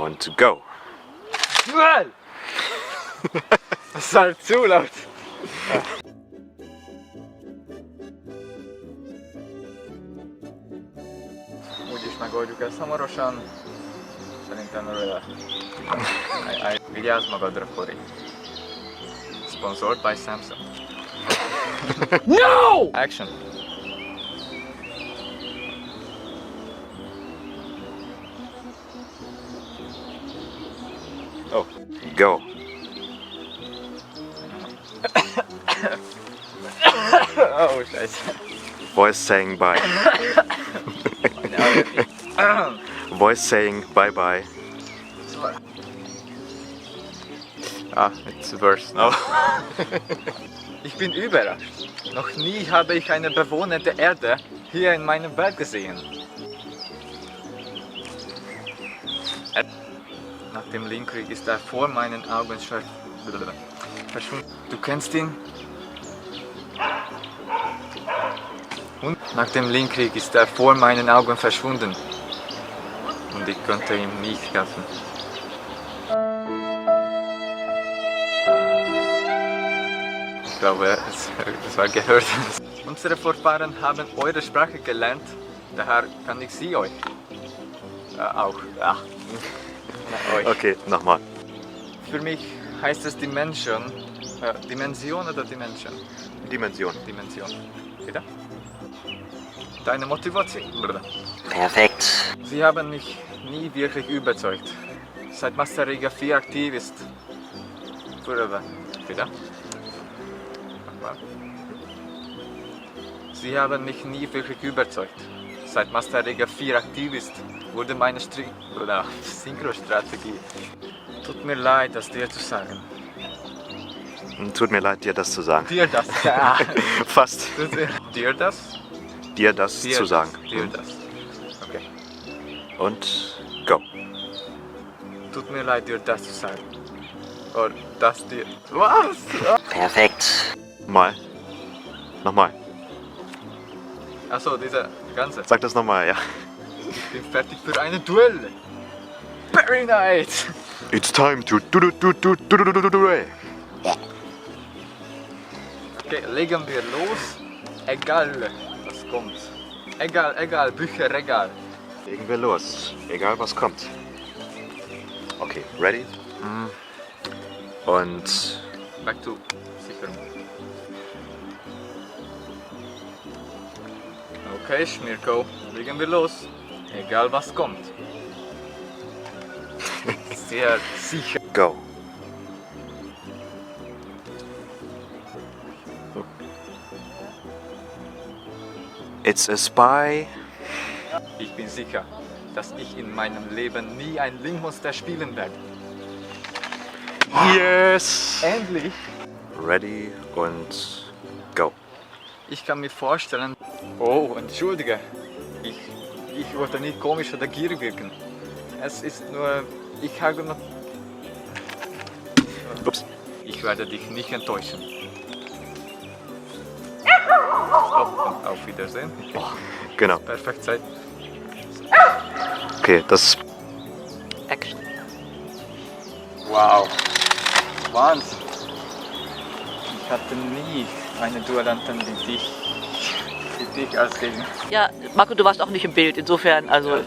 Und go! Duell! Das ist halt zu laut. Úgyis megoldjuk ezt hamarosan. Szerintem örülök. Vigyázz magadra, Kori. Sponsored by Samsung. No! Action. Oh, go! Oh, scheiße. Voice saying bye. Voice saying bye bye. Ah, it's worse now. Ich bin überrascht. Noch nie habe ich eine Bewohner der Erde hier in meinem Welt gesehen. Nach dem Linkkrieg ist er vor meinen Augen verschwunden. Du kennst ihn? Und nach dem Linkkrieg ist er vor meinen Augen verschwunden. Und ich konnte ihm nicht helfen. Ich glaube, es war gehört. Unsere Vorfahren haben eure Sprache gelernt, daher kann ich sie euch auch. Ja. Euch. Okay, nochmal. Für mich heißt es Dimension. Dimension oder Dimension? Dimension. Dimension. Wieder? Deine Motivation. Perfekt. Sie haben mich nie wirklich überzeugt. Seit Master Riga 4 aktiv ist. Forever. Wieder? Nochmal. Sie haben mich nie wirklich überzeugt. Seit Master Riga 4 aktiv ist, wurde meine Synchro-Strategie. Tut mir leid, das dir zu sagen. Tut mir leid, dir das zu sagen. Dir das. Ja. Fast. Dir das? Dir das zu sagen. Dir das. Okay. Und go! Tut mir leid, dir das zu sagen. Oder das dir. Was? Perfekt. Mal. Nochmal. Achso, dieser ganze. Sag das nochmal, ja. Ich bin fertig für eine Duell. Very nice. It's time to duel. Okay, legen wir los. Egal, was kommt. Egal, Bücherregal. Legen wir los. Egal was kommt. Okay, ready? Und Back to Sicher. Okay, Schmirko, legen wir los. Egal was kommt. Sehr sicher. go! It's a spy. Ich bin sicher, dass ich in meinem Leben nie ein Linkmonster spielen werde. Yes! Endlich! Ready und go! Ich kann mir vorstellen... Oh, entschuldige. Ich wollte nicht komisch oder gierig wirken. Es ist nur... Ich habe noch... Ups. Ich werde dich nicht enttäuschen. Oh, und auf Wiedersehen. Genau. Perfekt Zeit. Okay, das... Action. Wow. Wahnsinn. Ich hatte nie eine Duellantin wie dich als Gegner. Ja, Marco, du warst auch nicht im Bild, insofern, also...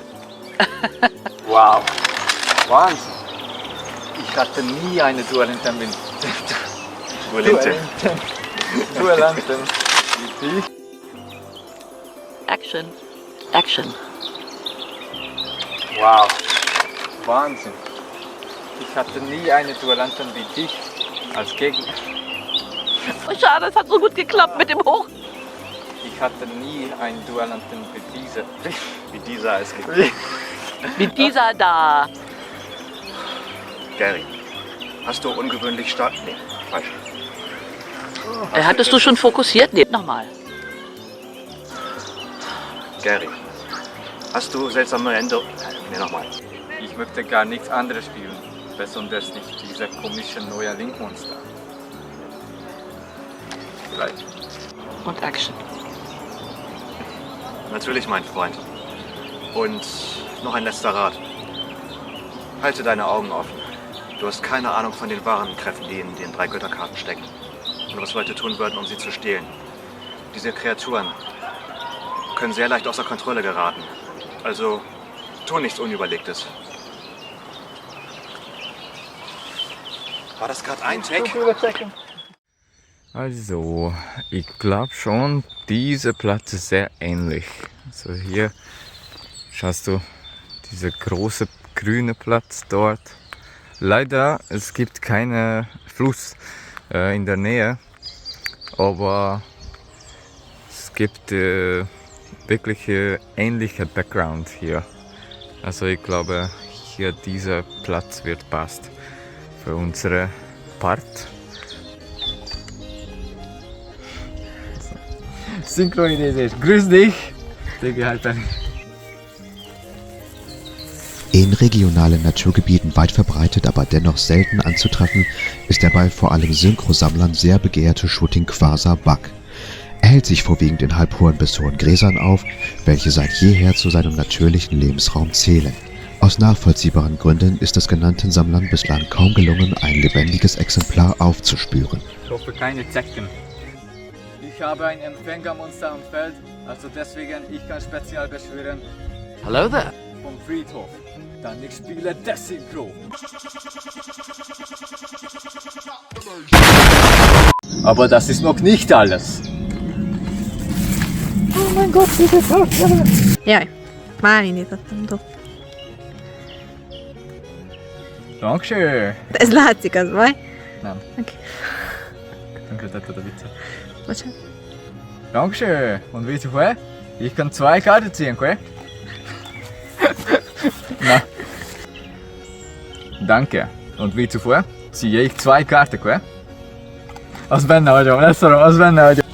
Wow. Wahnsinn. Ich hatte nie eine Duellantin wie Duellantin wie dich. Action. Action. Wow. Wahnsinn. Ich hatte nie eine Duellantin wie dich als Gegner. Oh, schade, es hat so gut geklappt mit dem Hoch. Ich hatte nie einen Duellanten wie diese. Wie dieser als Gegner. Wie dieser da. Gary, hast du ungewöhnlich stark... Nee, falsch. Hattest du schon fokussiert? Nee, nochmal. Gary, hast du seltsame Änderungen... Nee, nochmal. Ich möchte gar nichts anderes spielen. Besonders nicht dieser komische neue Linkmonster. Vielleicht. Und Action. Natürlich, mein Freund. Und noch ein letzter Rat. Halte deine Augen offen. Du hast keine Ahnung von den wahren Kräften, die in den 3 Götterkarten stecken. Und was Leute tun würden, um sie zu stehlen. Diese Kreaturen können sehr leicht außer Kontrolle geraten. Also, tu nichts Unüberlegtes. War das gerade ein Take? Also, ich glaube schon, dieser Platz ist sehr ähnlich. Also hier schaust du, dieser große grüne Platz dort. Leider, es gibt keinen Fluss in der Nähe, aber es gibt wirklich ähnlicher Background hier. Also ich glaube, hier dieser Platz wird passt für unsere Part. Synchronität. Grüß dich! In regionalen Naturgebieten weit verbreitet, aber dennoch selten anzutreffen, ist der bei vor allem Synchrosammlern sehr begehrte Shooting Quasar Bug. Er hält sich vorwiegend in halbhohen bis hohen Gräsern auf, welche seit jeher zu seinem natürlichen Lebensraum zählen. Aus nachvollziehbaren Gründen ist es genannten Sammlern bislang kaum gelungen, ein lebendiges Exemplar aufzuspüren. Ich hoffe keine Zecken. Ich habe ein Empfängermonster am Feld, also deswegen ich kann speziell beschwören Hello there. vom Friedhof. Dann ich spiele Desynchro. Aber das ist noch nicht alles. Jaj, már indítottam, dob. Dankeschön. Ez látszik, az baj? Nem. Oké. Tönkretetted a viccet. Bocsánat. Dankeschön. Und wie zuvor? Ich kann 2 Karten ziehen, okay? Na. Danke. Und wie zuvor ziehe ich 2 Karten, okay? Az benne vagyom, leszorom, az benne vagyom.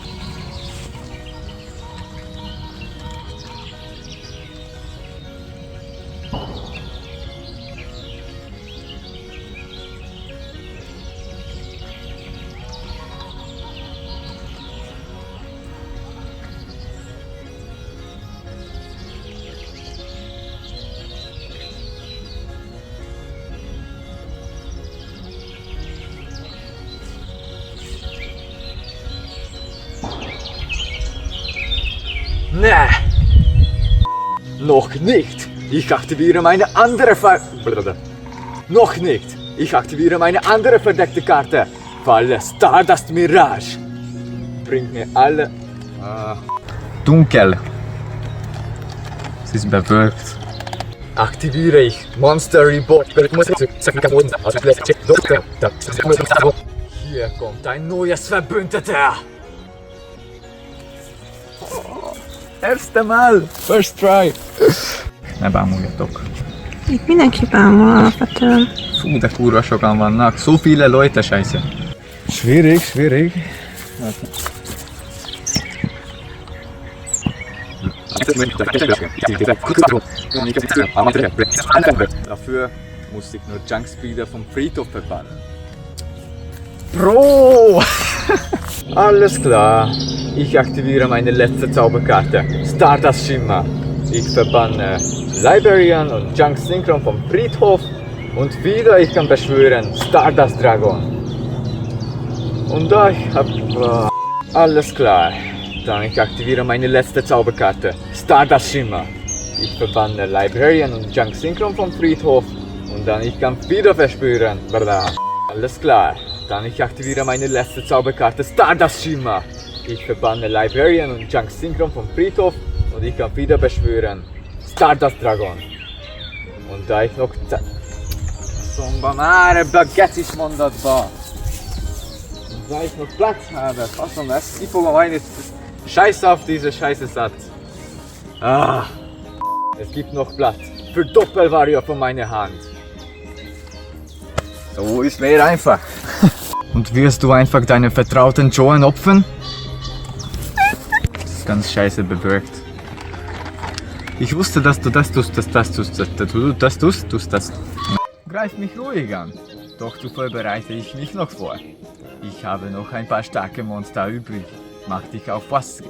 Nee! Noch nicht! Ich aktiviere meine andere Noch nicht! Ich aktiviere meine andere verdeckte Karte! Falle Stardust Mirage! Bringt mir alle... Dunkel! Es ist bewölkt. Aktiviere ich Monster Reborn. Hier kommt ein neues Verbündeter! Erste Mal! First try! Ne bámuljatok. Itt mindenki bámul alapvetően. Fú, de kurva sokan vannak. So viele Leute, scheiße. Schwierig, schwierig. Dafür musste ich nur Junkspeeder vom Friedhof verbannen. Bro! Alles klar. Ich aktiviere meine letzte Zauberkarte. Stardust Schimmer. Ich verbanne Librarian und Junk Synchron vom Friedhof. Und wieder ich kann beschwören Stardust Dragon. Und da ich hab... alles klar. Dann ich aktiviere meine letzte Zauberkarte. Stardust Schimmer. Ich verbanne Librarian und Junk Synchron vom Friedhof. Und dann ich kann wieder verspüren. Alles klar. Dann ich aktiviere meine letzte Zauberkarte Stardust Schimmer. Ich verbanne Librarian und Junk Synchron vom Friedhof. Und ich kann wieder beschwören Stardust Dragon. Und da ich noch... Sombamare Bagettis mondatba. Und da ich noch Platz habe, faszom lesz, kifogom majd Scheiß auf diese scheiße Satz. Ah, es gibt noch Platz für Doppelvario von meiner Hand. So ist mehr einfach. Und wirst du einfach deinen vertrauten Joan opfern? Das ist ganz scheiße bewirkt. Ich wusste, dass du das tust, das. Greif mich ruhig an. Doch so bereite ich mich noch vor. Ich habe noch ein paar starke Monster übrig. Mach dich auf was.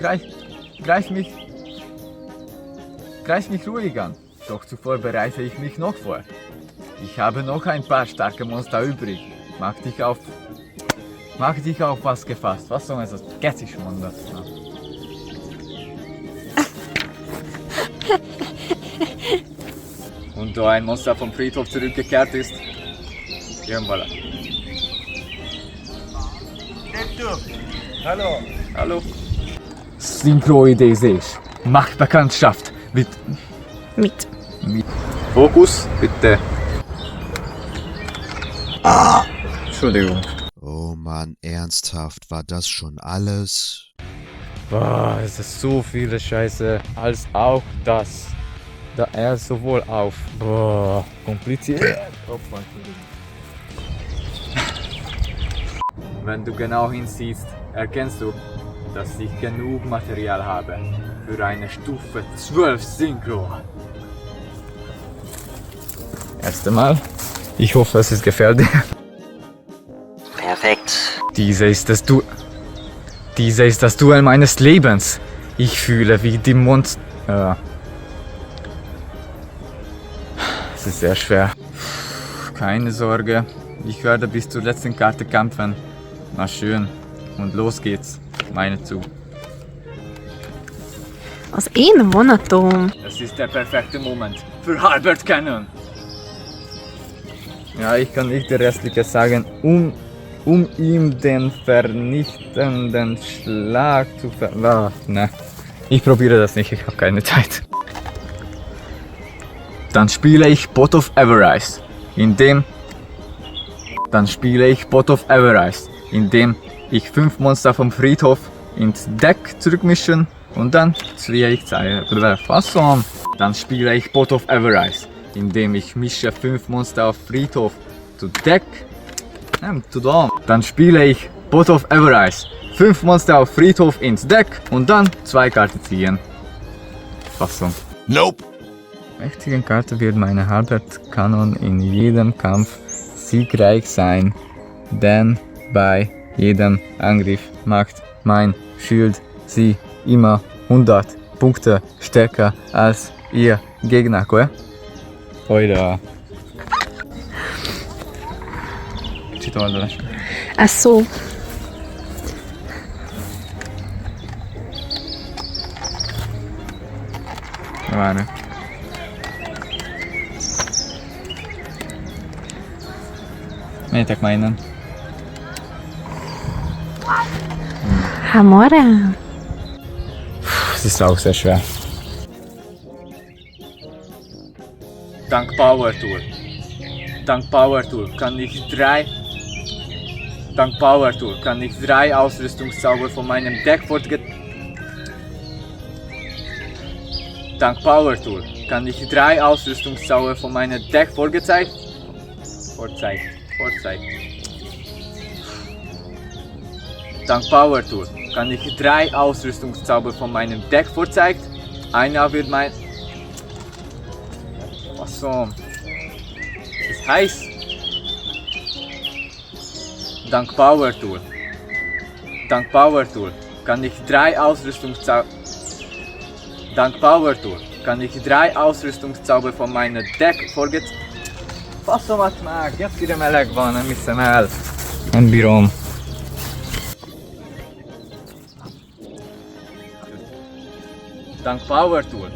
Greif mich. greif mich ruhig an. Doch zuvor bereite ich mich noch vor. Ich habe noch ein paar starke Monster übrig. Mach dich auf was gefasst. Was soll das? Get ich schon das. Ja. Und da ein Monster vom Friedhof zurückgekehrt ist, ja, voilà. Hallo. Hallo. Synchro-Idee sehe ich. Macht Bekanntschaft mit Fokus, bitte. Entschuldigung. Oh Mann, ernsthaft, war das schon alles? Boah, es ist so viele Scheiße, als auch das. Da er sowohl auf. Boah, kompliziert. Wenn du genau hinsiehst, erkennst du, dass ich genug Material habe für eine Stufe 12 Synchro. Erst einmal, ich hoffe, es ist gefällt dir. Perfekt. Diese ist das Duell meines Lebens. Ich fühle wie die Monster. Es ist sehr schwer. Keine Sorge, ich werde bis zur letzten Karte kämpfen. Na schön. Und los geht's. Meine zu. Az én vonatom. Es ist der perfekte Moment für Halbert Cannon. Ja, ich kann nicht die restliche sagen, um ihm den vernichtenden Schlag zu ne, ich probiere das nicht, ich habe keine Zeit. Dann spiele ich Pot of Everrise, indem ich 5 Monster vom Friedhof ins Deck zurückmischen und dann ziehe ich Fassung. Dann spiele ich Pot of Everrise, indem ich mische 5 Monster auf Friedhof zu Deck. Dann spiele ich Pot of Everrise, 5 Monster auf Friedhof ins Deck und dann 2 Karten ziehen. Fassung. Nope. Mächtige Karte wird meine Halbert Cannon in jedem Kampf siegreich sein, denn bei jedem Angriff macht mein Schild sie immer 100 Punkte stärker als ihr Gegner. Oder Ach so. Várj. Menjetek már innen. Hamorra. Es ist auch sehr schwer. Dank Power Tool kann ich 3 Ausrüstungszauber von meinem Deck Dank Power Tool kann ich 3 Ausrüstungszauber von meinem Deck vorzeigt. Dank Power Tool kann ich 3 Ausrüstungszauber von meinem Deck vorzeigt. Einer wird mein... Was so? Das heißt... Dank Power Tool kann ich 3 Ausrüstungszauber... Dank Power Tool kann ich 3 Ausrüstungszauber von meinem Deck vorgezeigt. Faszomat meg, geszkire meleg van, nem hiszem el. Nem bírom. Dank Power Tool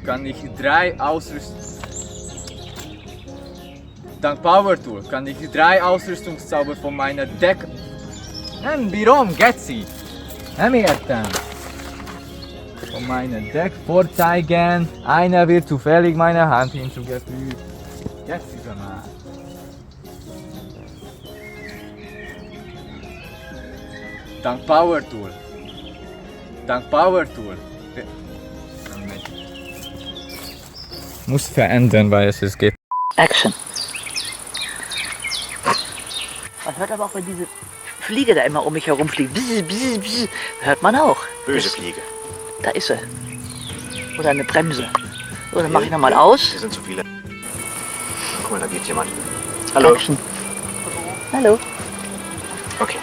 kann ich 3 Ausrüstungszauber von meiner Deck... Nem bírom, geci! Nem értem! Von meinem Deck vorzeigen. Einer wird zufällig meine Hand hinzugefügt. Jetzt ist er mal. Dank Power Tool. Muss verändern, weil es geht. Action. Man hört aber auch, wenn diese Fliege da immer um mich herum fliegt. Bzz, bzz, bzz, hört man auch. Böse Fliege. Da ist sie. Oder eine Bremse. So, dann mache ich nochmal aus. Hier sind zu viele. Guck mal, da geht jemand. Hallo. Action. Hallo. Okay.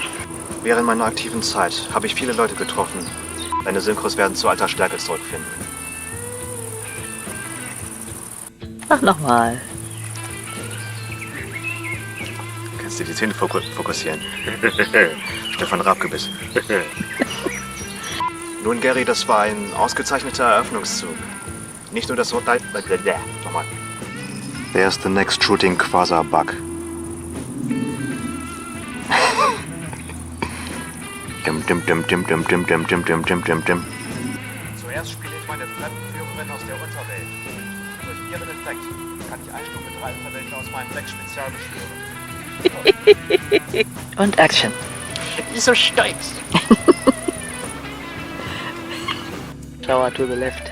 Während meiner aktiven Zeit habe ich viele Leute getroffen. Deine Synchros werden zu alter Stärke zurückfinden. Mach nochmal. Kannst du die Zähne fokussieren? Stefan Raabgebiss. Nun, Gary, das war ein ausgezeichneter Eröffnungszug. Nicht nur das Urteil... Nochmal. There's the next shooting Quasar Bug. Dim, dim, dim, dim, dim, dim, dim, dim, dim, dim, dim, dim. Zuerst spiele ich meine Fremdenführerin aus der Unterwelt. Durch ihren Effekt kann ich eine Stufe 3 Unterwelt aus meinem Deck spezial beschwören. Und Action. So stolz. Shower to the left.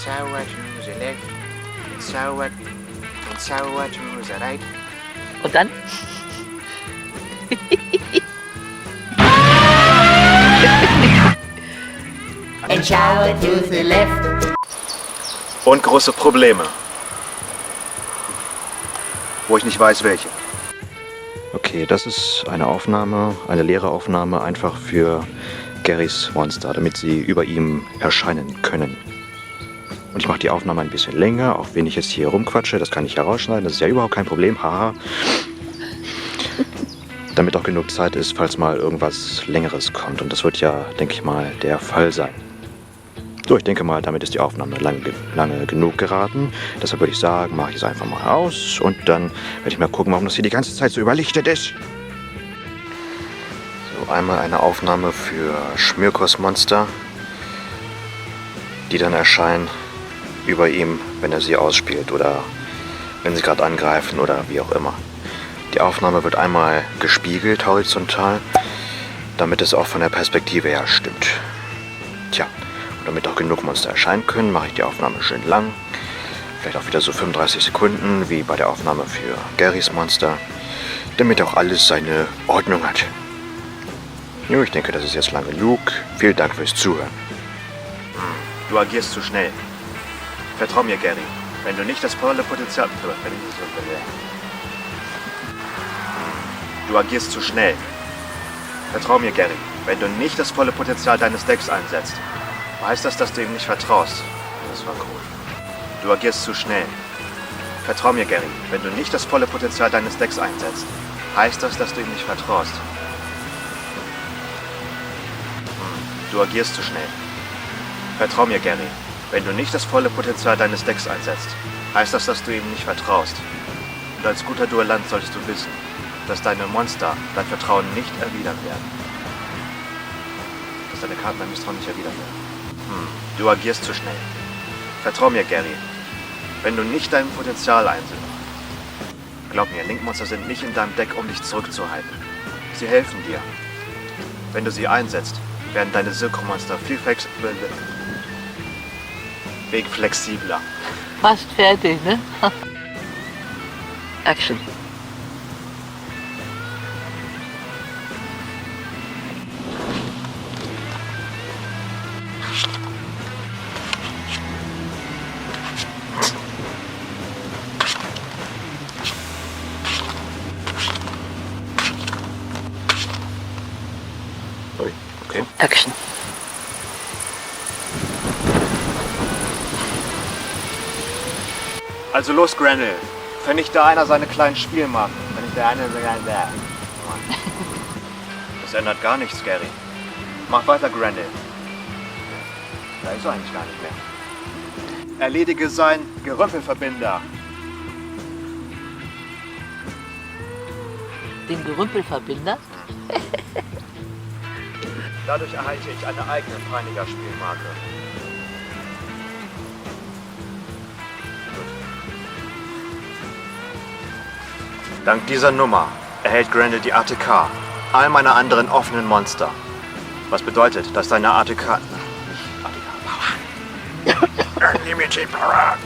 Shower to the left. Shower to the right. Und dann? And shower to the left. Und große Probleme. Wo ich nicht weiß, welche. Okay, das ist eine Aufnahme, eine leere Aufnahme, einfach für Garys Monster, damit sie über ihm erscheinen können. Und ich mache die Aufnahme ein bisschen länger, auch wenn ich jetzt hier rumquatsche, das kann ich herausschneiden, das ist ja überhaupt kein Problem, haha. Damit auch genug Zeit ist, falls mal irgendwas Längeres kommt. Und das wird ja, denke ich mal, der Fall sein. So, ich denke mal, damit ist die Aufnahme lange genug geraten. Deshalb würde ich sagen, mache ich es einfach mal aus und dann werde ich mal gucken, warum das hier die ganze Zeit so überlichtet ist. So, einmal eine Aufnahme für Schmyrkos Monster, die dann erscheinen über ihm, wenn er sie ausspielt oder wenn sie gerade angreifen oder wie auch immer. Die Aufnahme wird einmal gespiegelt, horizontal, damit es auch von der Perspektive her stimmt. Tja. Damit auch genug Monster erscheinen können, mache ich die Aufnahme schön lang. Vielleicht auch wieder so 35 Sekunden, wie bei der Aufnahme für Garys Monster. Damit auch alles seine Ordnung hat. Jo, ich denke, das ist jetzt lang genug. Vielen Dank fürs Zuhören. Du agierst zu schnell. Vertrau mir, Gary. Wenn du nicht das volle Potenzial... Du agierst zu schnell. Vertrau mir, Gary. Wenn du nicht das volle Potenzial deines Decks einsetzt, heißt das, dass du ihm nicht vertraust? Das war cool. Du agierst zu schnell. Vertrau mir, Gary. Wenn du nicht das volle Potenzial deines Decks einsetzt, heißt das, dass du ihm nicht vertraust? Du agierst zu schnell. Vertrau mir, Gary. Wenn du nicht das volle Potenzial deines Decks einsetzt, heißt das, dass du ihm nicht vertraust? Und als guter Duellant solltest du wissen, dass deine Monster dein Vertrauen nicht erwidern werden. Dass deine Karten dein Misstrauen nicht erwidern werden. Du agierst zu schnell. Vertrau mir, Gary. Wenn du nicht dein Potenzial einsetzt. Glaub mir, Linkmonster sind nicht in deinem Deck, um dich zurückzuhalten. Sie helfen dir. Wenn du sie einsetzt, werden deine Synchromonster viel flexibler. Fast fertig, ne? Action. Okay. Action. Also los, Granel. Vernichte einer seine kleinen Spielmarken. Vernichte eine seine... Das ändert gar nichts, Gary. Mach weiter, Granel. Da ist er eigentlich gar nicht mehr. Erledige seinen Gerümpelverbinder. Den Gerümpelverbinder? Dadurch erhalte ich eine eigene Peiniger-Spielmarke. Dank dieser Nummer erhält Grendel die ATK, all meiner anderen offenen Monster. Was bedeutet, dass deine ATK... Nicht ATK, Power. Unlimited Power.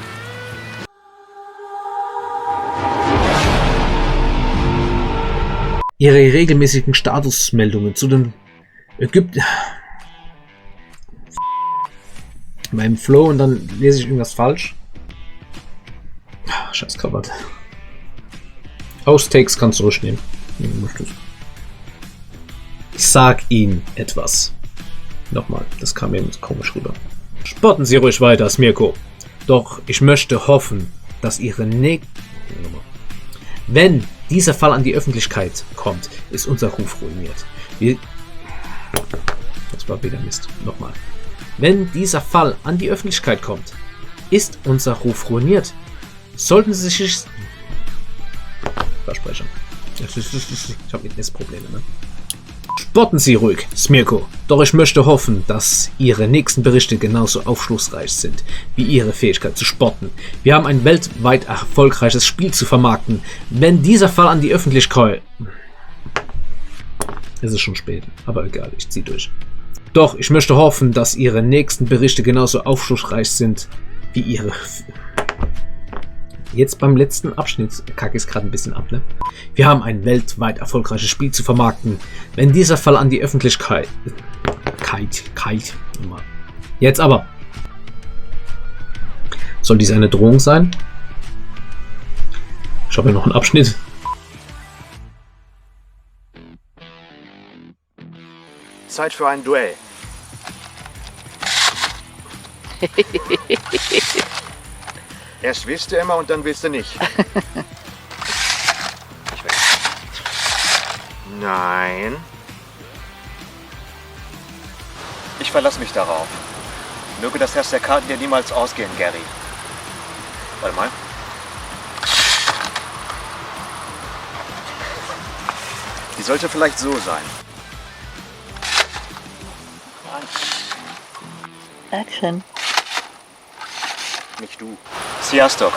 Ihre regelmäßigen Statusmeldungen zu den Ägypten. Meinem Flow und dann lese ich irgendwas falsch. Scheiß Krawatte. Outtakes kannst du durchnehmen. Ich sag Ihnen etwas. Nochmal, das kam mir komisch rüber. Spotten Sie ruhig weiter, Smirko. Doch ich möchte hoffen, dass wenn dieser Fall an die Öffentlichkeit kommt, ist unser Ruf ruiniert. Das war wieder Mist. Nochmal. Wenn dieser Fall an die Öffentlichkeit kommt, ist unser Ruf ruiniert. Sollten Sie sich... Versprecher. Ich habe mit Messprobleme, ne? Spotten Sie ruhig, Smirko. Doch ich möchte hoffen, dass Ihre nächsten Berichte genauso aufschlussreich sind, wie Ihre Fähigkeit zu spotten. Wir haben ein weltweit erfolgreiches Spiel zu vermarkten. Wenn dieser Fall an die Öffentlichkeit... Es ist schon spät, aber egal, ich ziehe durch. Doch ich möchte hoffen, dass Ihre nächsten Berichte genauso aufschlussreich sind, wie Ihre... Jetzt beim letzten Abschnitt kacke ich es gerade ein bisschen ab, ne? Wir haben ein weltweit erfolgreiches Spiel zu vermarkten. Wenn dieser Fall an die Öffentlichkeit... Jetzt aber. Soll dies eine Drohung sein? Ich habe ja noch einen Abschnitt. Zeit für ein Duell. Erst willst du immer und dann willst du nicht. Ich will. Nein. Ich verlasse mich darauf. Möge das Herz der Karten dir niemals ausgehen, Gary. Warte mal. Die sollte vielleicht so sein. Action. Nicht du. Sziasztok!